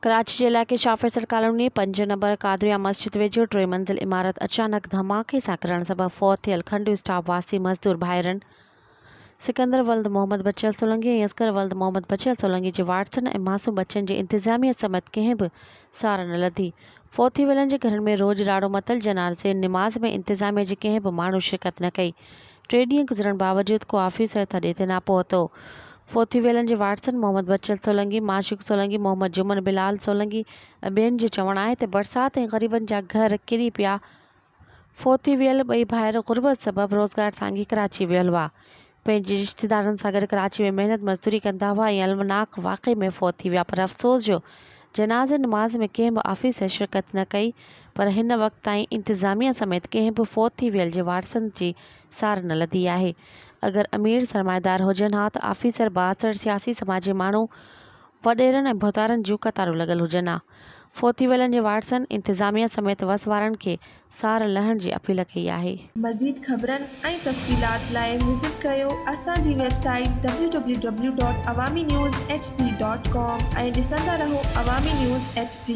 कराची जे इलाइक़े शाफिसर colony 5 number Qadria मस्जिद वेझो 3 मंज़िल इमारत अचानक धमाके सां किरण सबबि फ़ौत थियल खंडु स्टाफ वासी मज़दूर भाइरनि सिकंदर वल्द मोहम्मद बचियल सोलंकी ऐं असगर वल्द मोहम्मद बचियल सोलंकी जे वारसनि ऐं मासूम बच्चनि जी इंतिज़ामिया समेत कंहिं बि सार न लधी। फ़ौत थी वियलनि जे घरनि में रोज़ ॾाढो मतल जनाज़े निमाज़ में इंतिज़ामिया जे कंहिं बि माण्हू शिरकत न कई। 3 ॾींहं गुज़रण बावजूद को ऑफिसर थॾे ते न पहुतो। फ़ौत थी वियलनि जे वारसनि मोहम्मद बचियल सोलंकी, माशूक सोलंकी, मोहम्मद जुमन बिलाल सोलंकी ऐं ॿियनि जो चवणु आहे त बरसाति ऐं ग़रीबनि जा घर किरी पिया। फ़ौत थी वियल ॿई भाइर ग़ुर्बत सबबि रोज़गार सांगी कराची वियल हुआ। पंहिंजे रिश्तेदारनि सां गॾु कराची में महिनत मज़दूरी कंदा हुआ ऐं अलमनाक वाक़े में फ़ौत थी विया। पर अफ़सोस जो जनाज़े नमाज़ में कंहिं बि ऑफिसर शिरकत न कई। पर हिन वक़्त ताईं इंतिज़ामिया समेत कंहिं बि फ़ौत थी वियल जे वारसनि जी सार न लधी आहे। अगरि अमीर सरमाएदार हुजनि हा त ऑफिसर, बासर, सियासी समाजी माण्हू, वॾेरनि ऐं भोतारनि जूं कतारूं लॻल हुजनि हा। फ़ौत थी वियलनि जे वारसनि इंतिज़ामिया समेत वस वारनि खे सार लहण जी अपील कई आहे। मज़ीद ख़बरनि ऐं तफ़सीलात लाइ विज़िट कयो असांजी वेबसाइट www.awamiNewsHD.com ऐं ॾिसंदा रहो अवामी न्यूज़ HD।